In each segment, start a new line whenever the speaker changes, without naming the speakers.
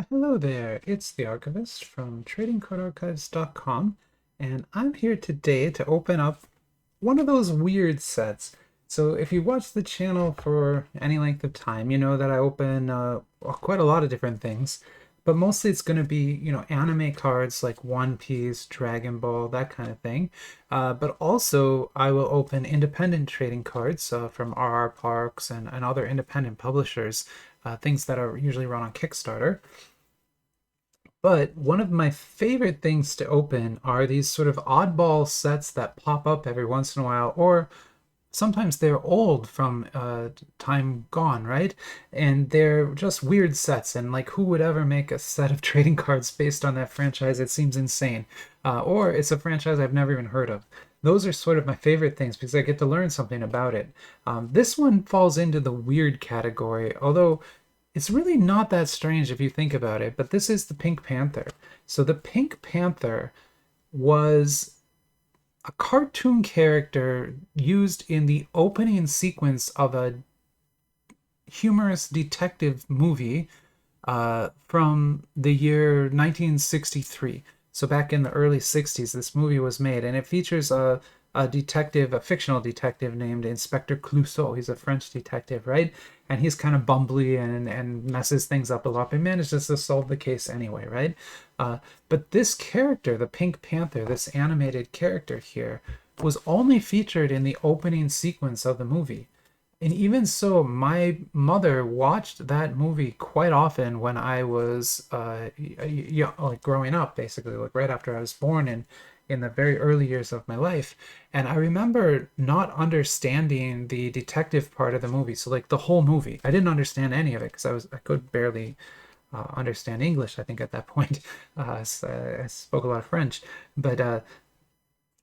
Hello there, it's the Archivist from TradingCardArchives.com, and I'm here today to open up one of those weird sets. So if you watch the channel for any length of time, you know that I open quite a lot of different things, but mostly it's going to be, anime cards like One Piece, Dragon Ball, that kind of thing. But also I will open independent trading cards from RR Parks and other independent publishers, things that are usually run on Kickstarter. But one of my favorite things to open are these sort of oddball sets that pop up every once in a while, or sometimes they're old from time gone, right? And they're just weird sets. And like, who would ever make a set of trading cards based on that franchise? It seems insane. Or it's a franchise I've never even heard of. Those are sort of my favorite things because I get to learn something about it. This one falls into the weird category, although it's really not that strange if you think about it, but this is the Pink Panther. So the Pink Panther was a cartoon character used in the opening sequence of a humorous detective movie from the year 1963. So back in the early 60s, this movie was made, and it features a detective, a fictional detective named Inspector Clouseau. He's a French detective, right? And he's kind of bumbly and messes things up a lot, but manages to solve the case anyway, right? But this character, the Pink Panther, this animated character here, was only featured in the opening sequence of the movie. And even so, my mother watched that movie quite often when I was, like growing up, basically, like right after I was born and in the very early years of my life. And I remember not understanding the detective part of the movie. So like the whole movie, I didn't understand any of it because I could barely understand English. I think at that point, I spoke a lot of French, but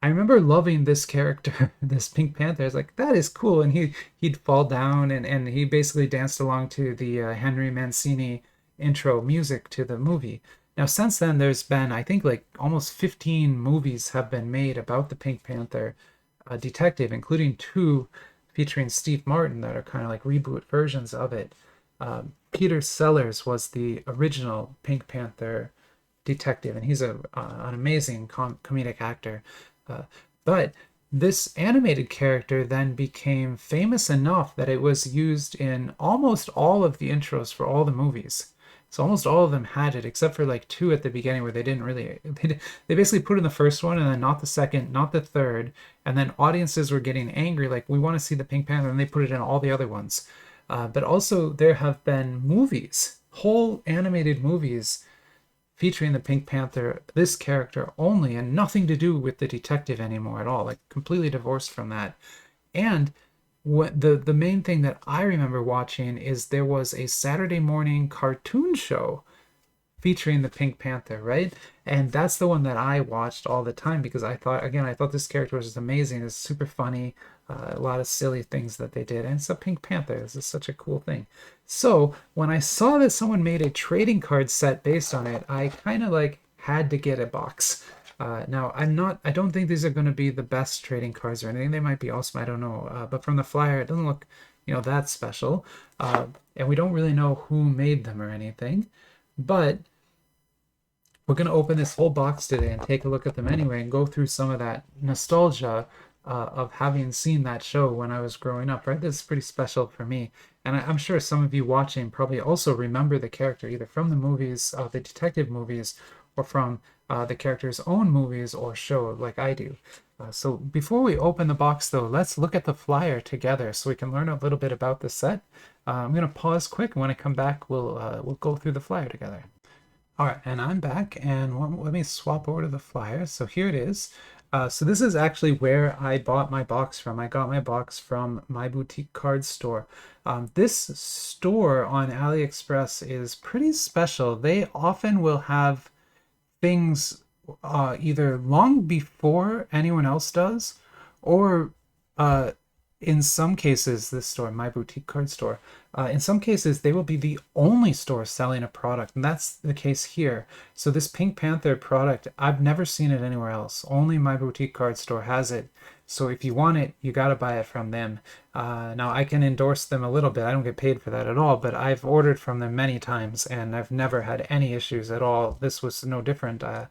I remember loving this character, this Pink Panther. I was like, that is cool. And he'd fall down and he basically danced along to the Henry Mancini intro music to the movie. Now, since then, there's been, I think, like almost 15 movies have been made about the Pink Panther detective, including two featuring Steve Martin that are kind of like reboot versions of it. Peter Sellers was the original Pink Panther detective, and he's an amazing comedic actor. Uh, but this animated character then became famous enough that it was used in almost all of the intros for all the movies. So almost all of them had it, except for like two at the beginning where they didn't really. They basically put in the first one and then not the second, not the third, and then audiences were getting angry, like we want to see the Pink Panther, and they put it in all the other ones. But also there have been movies, whole animated movies featuring the Pink Panther, this character only, and nothing to do with the detective anymore at all, like completely divorced from that. And what the main thing that I remember watching is there was a Saturday morning cartoon show featuring the Pink Panther, right? And that's the one that I watched all the time because I thought, again, I thought this character was just amazing. It's super funny, a lot of silly things that they did, and it's a Pink Panther. This is such a cool thing. So when I saw that someone made a trading card set based on it, I kind of like had to get a box. Now I don't think these are going to be the best trading cards or anything. They might be awesome. I don't know. But from the flyer, it doesn't look, that special. And we don't really know who made them or anything. But we're going to open this whole box today and take a look at them anyway and go through some of that nostalgia of having seen that show when I was growing up, right? This is pretty special for me. And I'm sure some of you watching probably also remember the character either from the movies, the detective movies, or from the character's own movies or show like I do. So before we open the box though, let's look at the flyer together so we can learn a little bit about the set. I'm going to pause quick, and when I come back, we'll go through the flyer together. All right, and I'm back, and let me swap over to the flyer. So here it is. So this is actually where I bought my box from. I got my box from my boutique card store. This store on AliExpress is pretty special. They often will have things either long before anyone else does, or uh, in some cases, this store, my boutique card store, in some cases, they will be the only store selling a product, and that's the case here. So this Pink Panther product, I've never seen it anywhere else. Only my boutique card store has it. So if you want it, you got to buy it from them. Now I can endorse them a little bit. I don't get paid for that at all, but I've ordered from them many times and I've never had any issues at all. This was no different. I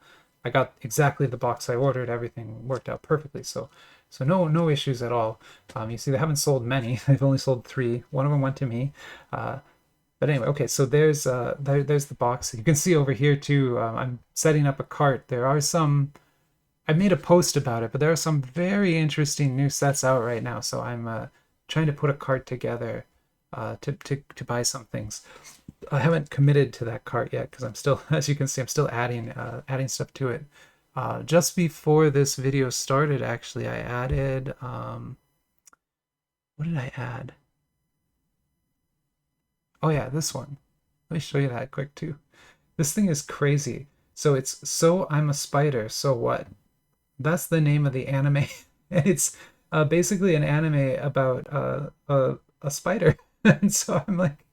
got exactly the box I ordered. Everything worked out perfectly. So no issues at all. You see, they haven't sold many. They've only sold 3. One of them went to me. But anyway, okay. So there's there's the box. You can see over here too. I'm setting up a cart. There are some. I made a post about it, but there are some very interesting new sets out right now. So I'm trying to put a cart together to buy some things. I haven't committed to that cart yet because I'm still, as you can see, I'm still adding stuff to it. Just before this video started, actually, I added what did I add? Oh yeah, this one. Let me show you that quick too. This thing is crazy. So it's So I'm a Spider, So What? That's the name of the anime. And it's basically an anime about a spider. And so I'm like,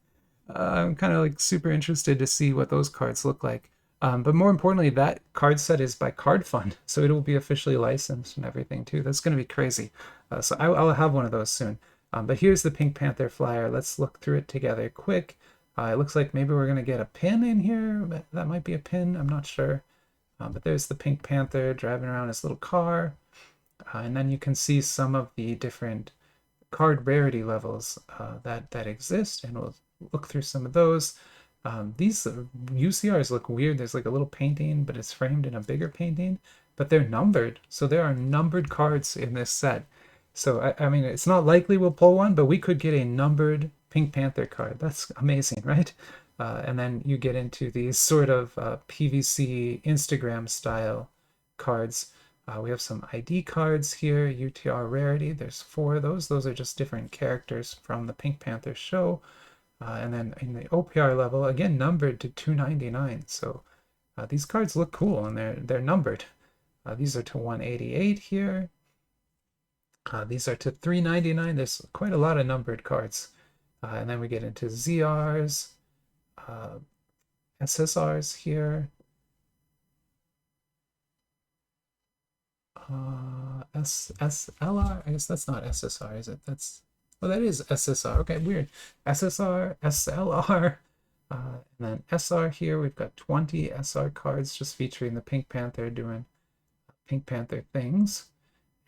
I'm kind of like super interested to see what those cards look like. But more importantly, that card set is by Card Fund, so it will be officially licensed and everything too. That's going to be crazy. So I'll have one of those soon. But here's the Pink Panther flyer. Let's look through it together quick. It looks like maybe we're going to get a pin in here. That might be a pin. I'm not sure. But there's the Pink Panther driving around his little car. And then you can see some of the different card rarity levels that exist, and we'll look through some of those. These UCRs look weird. There's like a little painting, but it's framed in a bigger painting, but they're numbered. So there are numbered cards in this set. So, I mean, it's not likely we'll pull one, but we could get a numbered Pink Panther card. That's amazing, right? And then you get into these sort of PVC Instagram style cards. We have some ID cards here, UTR rarity. There's 4 of those. Those are just different characters from the Pink Panther show. And then in the OPR level, again, numbered to 299. So these cards look cool, and they're numbered. These are to 188 here. These are to 399. There's quite a lot of numbered cards. And then we get into ZRs, SSRs here. SLR, I guess that's not SSR, is it? Oh, that is SSR. Okay, weird. SSR, SLR, and then SR here. We've got 20 SR cards just featuring the Pink Panther doing Pink Panther things.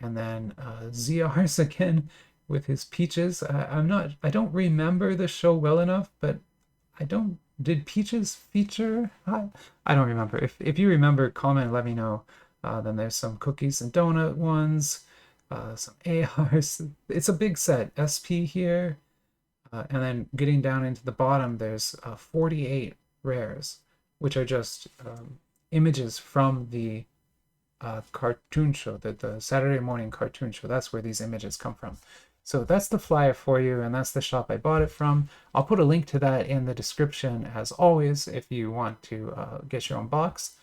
And then ZRs again with his Peaches. I don't remember the show well enough, but did Peaches feature? I don't remember. If you remember, comment and let me know. Then there's some cookies and donut ones, some ARs. It's a big set. SP here. And then getting down into the bottom, there's 48 rares, which are just images from the cartoon show, the Saturday morning cartoon show. That's where these images come from. So that's the flyer for you, and that's the shop I bought it from. I'll put a link to that in the description as always if you want to get your own box.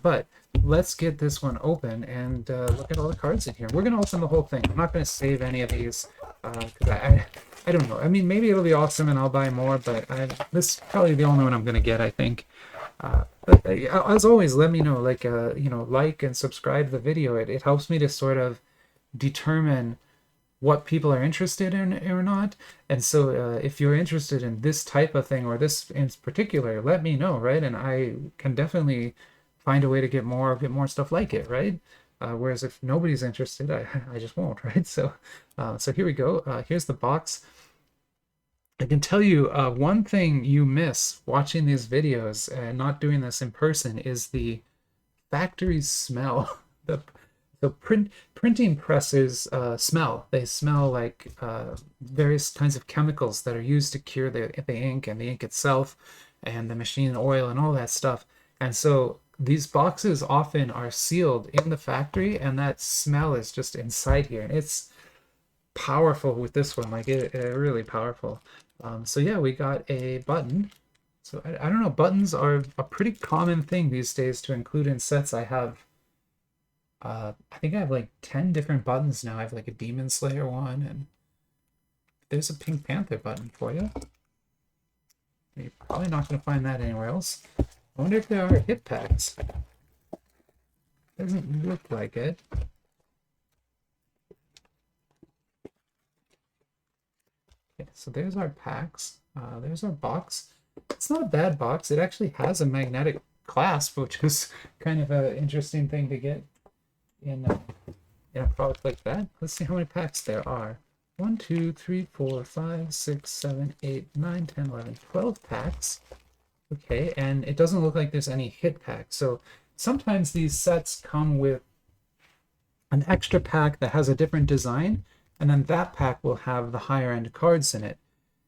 But let's get this one open and look at all the cards in here. We're going to open the whole thing. I'm not going to save any of these because I don't know. I mean, maybe it'll be awesome and I'll buy more, but this is probably the only one I'm going to get, I think. But as always, let me know, like and subscribe to the video. It helps me to sort of determine what people are interested in or not. And so if you're interested in this type of thing or this in particular, let me know, right? And I can definitely find a way to get more stuff like it, right? Whereas if nobody's interested, I just won't, right? So here we go. Here's the box. I can tell you one thing you miss watching these videos and not doing this in person is the factory smell. The printing presses smell. They smell like various kinds of chemicals that are used to cure the ink and the ink itself and the machine oil and all that stuff. And so these boxes often are sealed in the factory, and that smell is just inside here. And it's powerful with this one, like it really powerful. So yeah, we got a button. So I don't know, buttons are a pretty common thing these days to include in sets. I think I have like 10 different buttons now. I have like a Demon Slayer one, and there's a Pink Panther button for you. You're probably not going to find that anywhere else. I wonder if there are hip packs. Doesn't look like it. Okay, so there's our packs. There's our box. It's not a bad box. It actually has a magnetic clasp, which is kind of an interesting thing to get in a product like that. Let's see how many packs there are. 1, 2, 3, 4, 5, 6, 7, 8, 9, 10, 11, 12 packs. Okay, and it doesn't look like there's any hit packs. So sometimes these sets come with an extra pack that has a different design, and then that pack will have the higher end cards in it.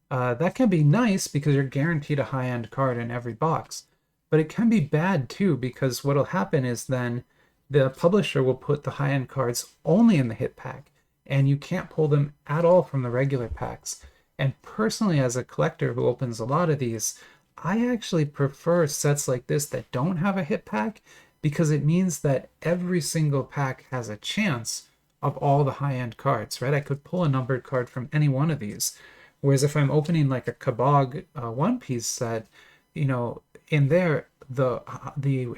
That can be nice because you're guaranteed a high end card in every box, but it can be bad too because what'll happen is then the publisher will put the high end cards only in the hit pack, and you can't pull them at all from the regular packs. And personally, as a collector who opens a lot of these, I actually prefer sets like this that don't have a hit pack because it means that every single pack has a chance of all the high-end cards, right? I could pull a numbered card from any one of these. Whereas if I'm opening like a Kabog One Piece set, you know, in there, the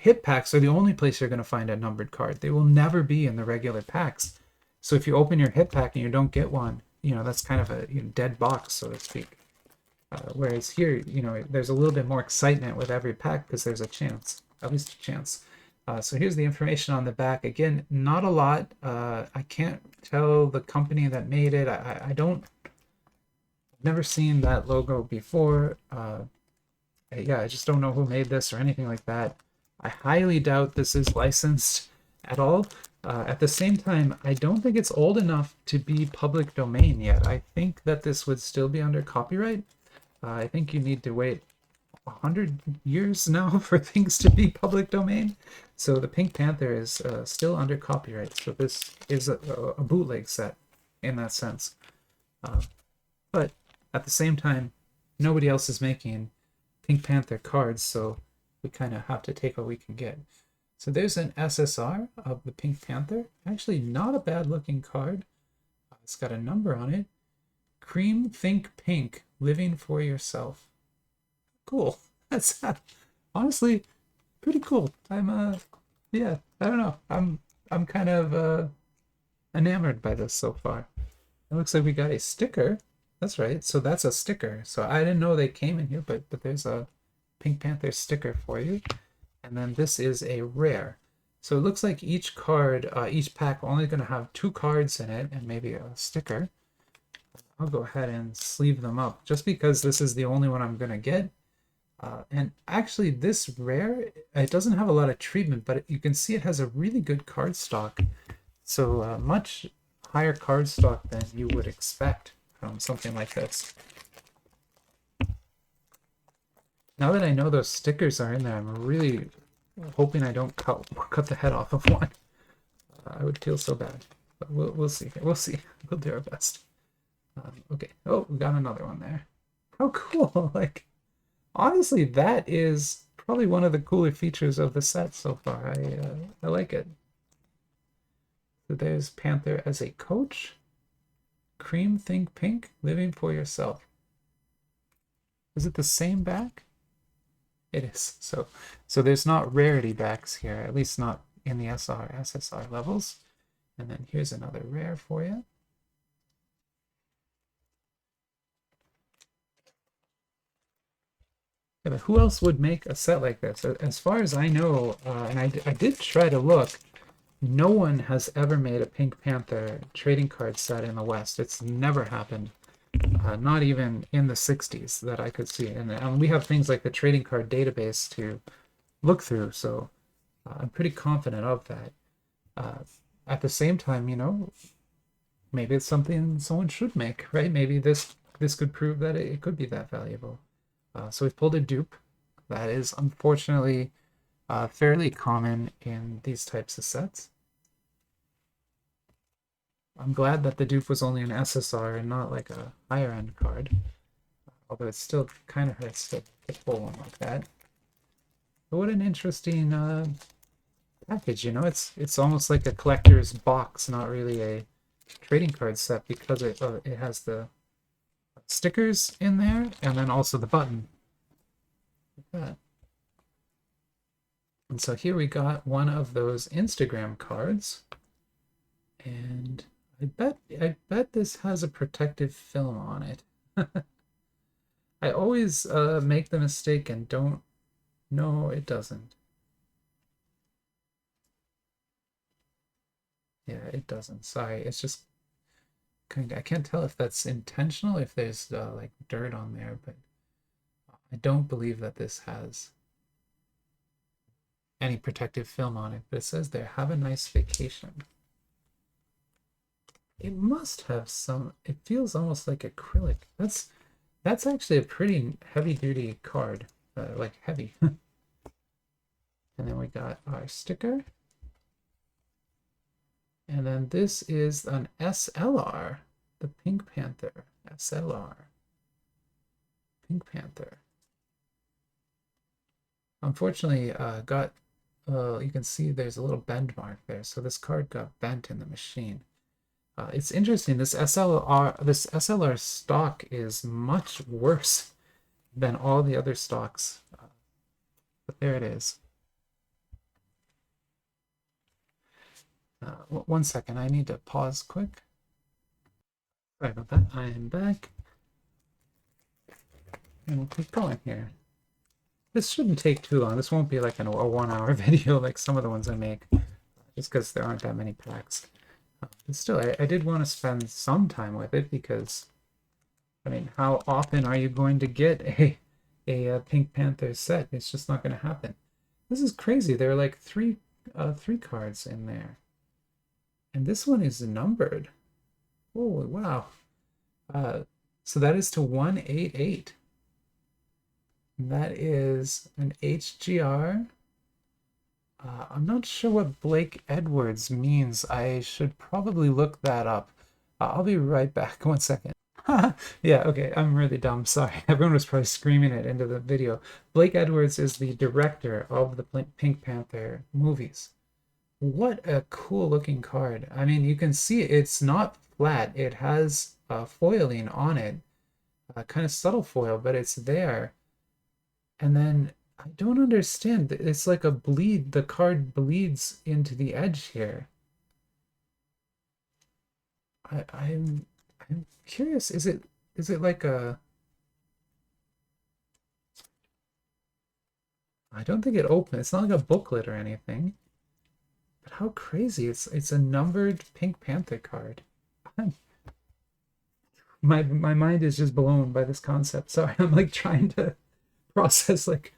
hit packs are the only place you're going to find a numbered card. They will never be in the regular packs. So if you open your hit pack and you don't get one, you know, that's kind of a dead box, so to speak. Whereas here, you know, there's a little bit more excitement with every pack because there's a chance, at least a chance. So here's the information on the back. Again, not a lot. I can't tell the company that made it. I don't, I've never seen that logo before. Yeah, I just don't know who made this or anything like that. I highly doubt this is licensed at all. At the same time, I don't think it's old enough to be public domain yet. I think that this would still be under copyright. I think you need to wait 100 years now for things to be public domain. So the Pink Panther is still under copyright. So this is a bootleg set in that sense. But at the same time, nobody else is making Pink Panther cards, so we kind of have to take what we can get. So there's an SSR of the Pink Panther. Actually, not a bad looking card. It's got a number on it. Cream Think Pink, living for yourself. Cool. That's honestly pretty cool. Yeah, I don't know. I'm kind of enamored by this so far. It looks like we got a sticker. That's right. So that's a sticker. So I didn't know they came in here, but there's a Pink Panther sticker for you. And then this is a rare. So it looks like each card, each pack only going to have 2 cards in it and maybe a sticker. I'll go ahead and sleeve them up just because this is the only one I'm going to get. And actually this rare, it doesn't have a lot of treatment, but you can see it has a really good card stock. So much higher card stock than you would expect from something like this. Now that I know those stickers are in there, I'm really hoping I don't cut the head off of one. I would feel so bad, but we'll see. We'll see. We'll do our best. Okay. Oh, we got another one there. How cool! Like, honestly, that is probably one of the cooler features of the set so far. I like it. So there's Panther as a coach. Cream Think Pink, living for yourself. Is it the same back? It is. So there's not rarity backs here, at least not in the SSR levels. And then here's another rare for you. Yeah, but who else would make a set like this? As far as I know, and I did try to look, no one has ever made a Pink Panther trading card set in the West. It's never happened. Not even in the 60s that I could see. And we have things like the trading card database to look through, so I'm pretty confident of that. At the same time, you know, maybe it's something someone should make, right? Maybe this could prove that it could be that valuable. So we've pulled a dupe. That is unfortunately fairly common in these types of sets. I'm glad that the dupe was only an SSR and not like a higher end card. Although it still kind of hurts to pull one like that. But what an interesting package, you know? It's almost like a collector's box, not really a trading card set because it has the stickers in there and then also the button. Like that. And so here we got one of those Instagram cards. And I bet this has a protective film on it. I always make the mistake and don't. No, it doesn't. Yeah, it doesn't. Sorry, it's just kind of, I can't tell if that's intentional, if there's like dirt on there, but I don't believe that this has any protective film on it. But it says there, have a nice vacation. It must have some, it feels almost like acrylic. That's actually a pretty heavy duty card, like heavy. And then we got our sticker. And then this is an SLR, the Pink Panther SLR. Pink Panther. Unfortunately, you can see there's a little bend mark there. So this card got bent in the machine. It's interesting. This SLR stock is much worse than all the other stocks. But there it is. One second, I need to pause quick. Sorry about that. I am back. And we'll keep going here. This shouldn't take too long. This won't be like a 1 hour video like some of the ones I make, just because there aren't that many packs. But still, I did want to spend some time with it because, I mean, how often are you going to get a Pink Panther set? It's just not going to happen. This is crazy. There are like three cards in there. And this one is numbered. Oh, wow. So that is to 188. That is an HGR. I'm not sure what Blake Edwards means. I should probably look that up. I'll be right back. 1 second. Yeah, okay, I'm really dumb. Sorry. Everyone was probably screaming it into the video. Blake Edwards is the director of the Pink Panther movies. What a cool looking card. I mean, you can see it's not flat. It has foiling on it, kind of subtle foil, but it's there. And then I don't understand. It's like a bleed. The card bleeds into the edge here. I'm curious. Is it like a? I don't think it opens. It's not like a booklet or anything. But how crazy! It's a numbered Pink Panther card. My mind is just blown by this concept. Sorry, I'm like trying to process like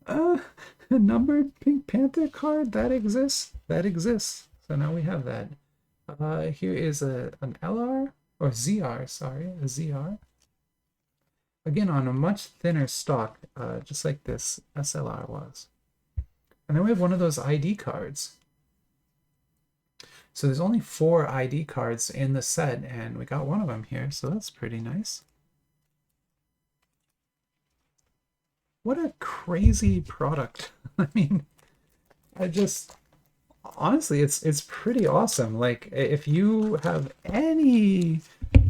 a numbered Pink Panther card that exists. So now we have that. Here is an LR or ZR. Sorry, a ZR. Again on a much thinner stock, just like this SLR was. And then we have one of those ID cards. So there's only 4 ID cards in the set, and we got one of them here, so that's pretty nice. What a crazy product. I mean, honestly, it's pretty awesome. Like, if you have any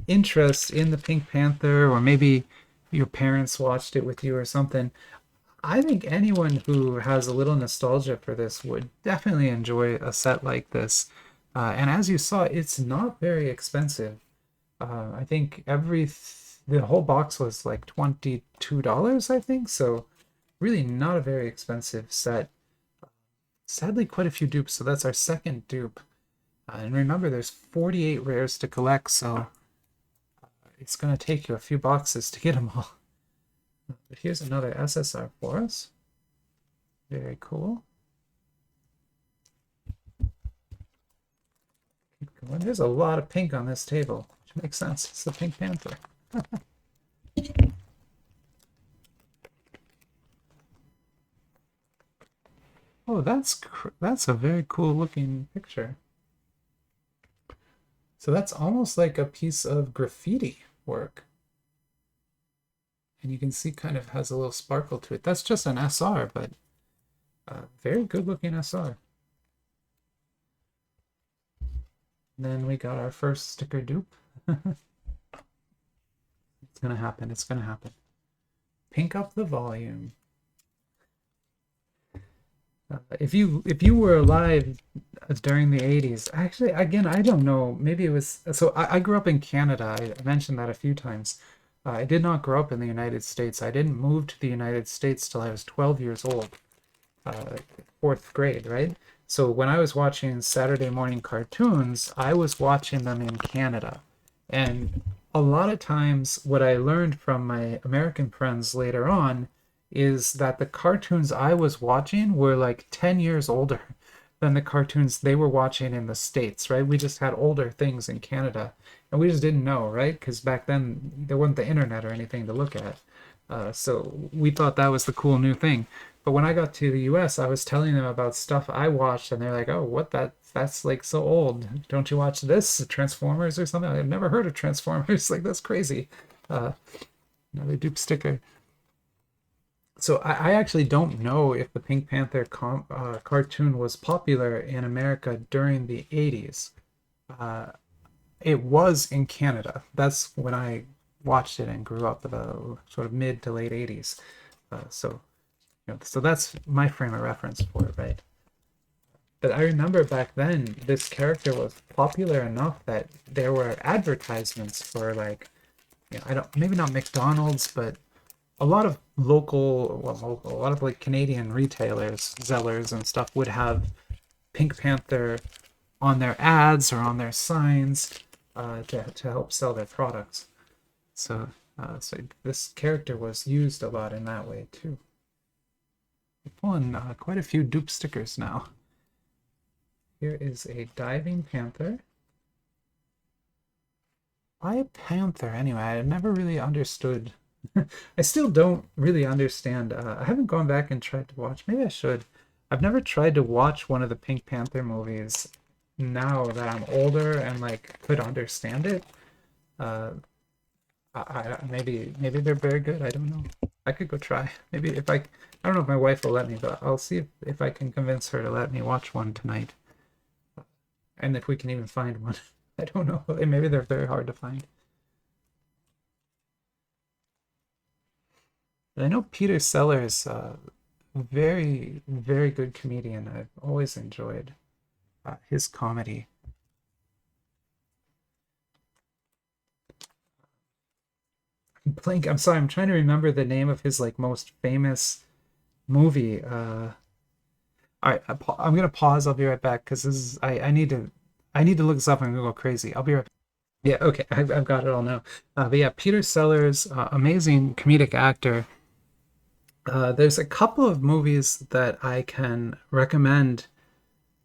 interest in the Pink Panther, or maybe your parents watched it with you or something, I think anyone who has a little nostalgia for this would definitely enjoy a set like this. And as you saw, it's not very expensive. I think the whole box was like $22, I think. So really not a very expensive set. Sadly, quite a few dupes. So that's our second dupe. And remember, there's 48 rares to collect. So it's going to take you a few boxes to get them all. But here's another SSR for us. Very cool. Keep going. There's a lot of pink on this table, which makes sense. It's the Pink Panther. Oh, that's a very cool looking picture. So that's almost like a piece of graffiti work. And you can see kind of has a little sparkle to it. That's just an SR, but very good looking SR. And then we got our first sticker dupe. It's gonna happen. It's gonna happen. Pink up the volume. If you were alive during the 80s, actually, again, I don't know. Maybe it was. So I grew up in Canada. I mentioned that a few times. I did not grow up in the United States. I didn't move to the United States till I was 12 years old, uh, fourth grade, right? So when I was watching Saturday morning cartoons, I was watching them in Canada. And a lot of times, what I learned from my American friends later on is that the cartoons I was watching were like 10 years older than the cartoons they were watching in the States, right? We just had older things in Canada, and we just didn't know, right? Because back then there wasn't the internet or anything to look at. So we thought that was the cool new thing. But when I got to the US, I was telling them about stuff I watched, and they're like, "Oh, what that's like so old. Don't you watch this? Transformers or something?" I've never heard of Transformers. Like that's crazy. Uh, Another dupe sticker. So I actually don't know if the Pink Panther cartoon was popular in America during the 80s. Uh, it was in Canada. That's when I watched it and grew up, the sort of mid to late 80s. So so that's my frame of reference for it, right? But I remember back then, this character was popular enough that there were advertisements for like, I don't, maybe not McDonald's, but a lot of a lot of like Canadian retailers, Zellers and stuff would have Pink Panther on their ads or on their signs to help sell their products. So this character was used a lot in that way too. We're pulling quite a few dupe stickers now. Here is a diving panther. Why a panther anyway? I never really understood. I still don't really understand. I haven't gone back and tried to watch. Maybe I should. I've never tried to watch one of the Pink Panther movies now that I'm older and like could understand it. Uh, maybe they're very good. I don't know. I could go try. Maybe if I don't know if my wife will let me, but I'll see if I can convince her to let me watch one tonight. And if we can even find one. I don't know. Maybe they're very hard to find. But I know Peter Sellers, very, very good comedian. I've always enjoyed his comedy. I'm sorry, I'm trying to remember the name of his like most famous movie. All right, I'm gonna pause. I'll be right back because this is I need to look this up. I'm gonna go crazy. I'll be right back. Yeah, okay, I've got it all now. But yeah, Peter Sellers, amazing comedic actor. There's a couple of movies that I can recommend.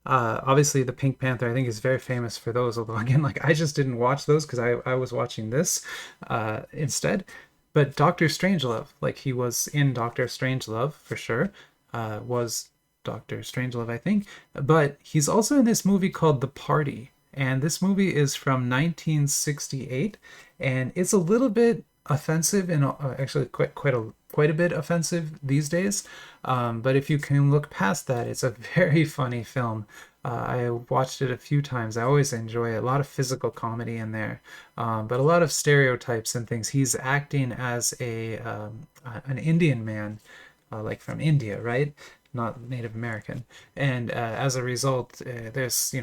Obviously, the Pink Panther, I think, is very famous for those. Although, again, like I just didn't watch those because I was watching this instead. But Doctor Strangelove, like he was in Doctor Strangelove for sure, was Doctor Strangelove, I think. But he's also in this movie called The Party, and this movie is from 1968, and it's a little bit offensive and actually quite a bit offensive these days. But if you can look past that, it's a very funny film. I watched it a few times. I always enjoy it. A lot of physical comedy in there, but a lot of stereotypes and things. He's acting as an Indian man, like from India, right? Not Native American, and as a result, there's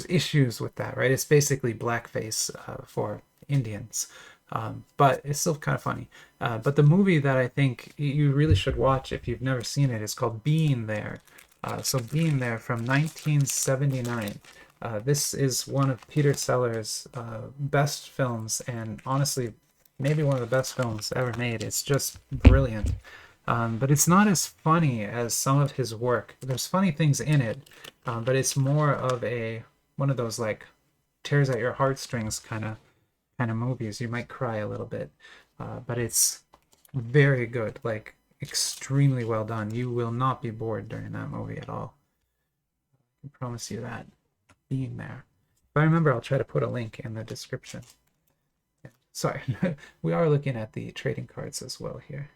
issues with that, right? It's basically blackface for Indians, but it's still kind of funny. But the movie that I think you really should watch if you've never seen it is called Being There. So Being There from 1979. This is one of Peter Sellers' best films, and honestly, maybe one of the best films ever made. It's just brilliant. But it's not as funny as some of his work. There's funny things in it, but it's more of a one of those like tears at your heartstrings kind of movies. You might cry a little bit, but it's very good, like extremely well done. You will not be bored during that movie at all. I can promise you that. Being There. If I remember, I'll try to put a link in the description. Sorry, we are looking at the trading cards as well here.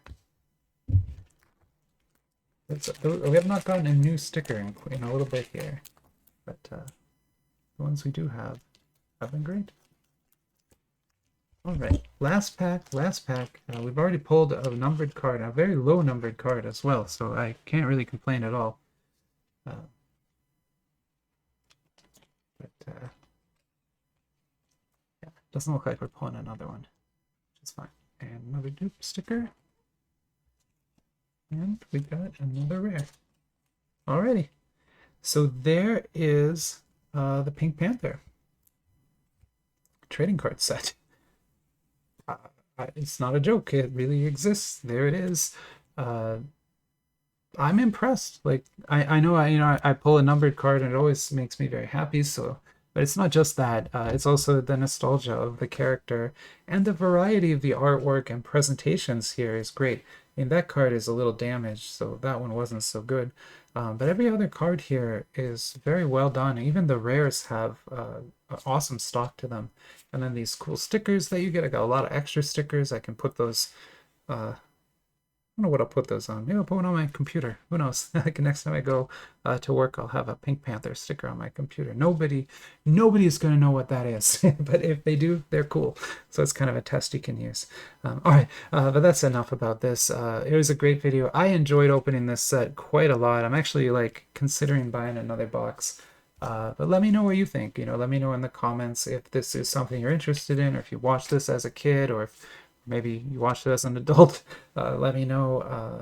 We have not gotten a new sticker in a little bit here, but the ones we do have been great. All right, last pack. We've already pulled a numbered card, a very low numbered card as well, so I can't really complain at all. Yeah, doesn't look like we're pulling another one, which is fine. And another dupe sticker. And we got another rare. Alrighty. So there is the Pink Panther trading card set. It's not a joke. It really exists. There it is. I'm impressed. Like I know I pull a numbered card and it always makes me very happy. So, but it's not just that. It's also the nostalgia of the character and the variety of the artwork and presentations here is great. And that card is a little damaged, so that one wasn't so good. But every other card here is very well done. Even the rares have awesome stock to them. And then these cool stickers that you get. I got a lot of extra stickers. I can put those I don't know what I'll put those on. Maybe I'll put one on my computer. Who knows? Like next time I go to work, I'll have a Pink Panther sticker on my computer. Nobody is going to know what that is, but if they do, they're cool. So it's kind of a test you can use. All right, but that's enough about this. It was a great video. I enjoyed opening this set quite a lot. I'm actually like considering buying another box. But let me know what you think. Let me know in the comments if this is something you're interested in, or if you watched this as a kid, or if maybe you watched it as an adult. Let me know.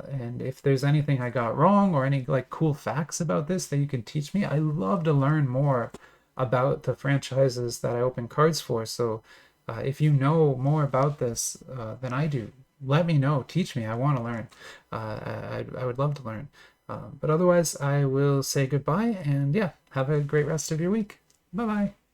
And if there's anything I got wrong or any like cool facts about this that you can teach me, I love to learn more about the franchises that I open cards for. So if you know more about this than I do, let me know. Teach me. I want to learn. I would love to learn. But otherwise, I will say goodbye and yeah, have a great rest of your week. Bye bye.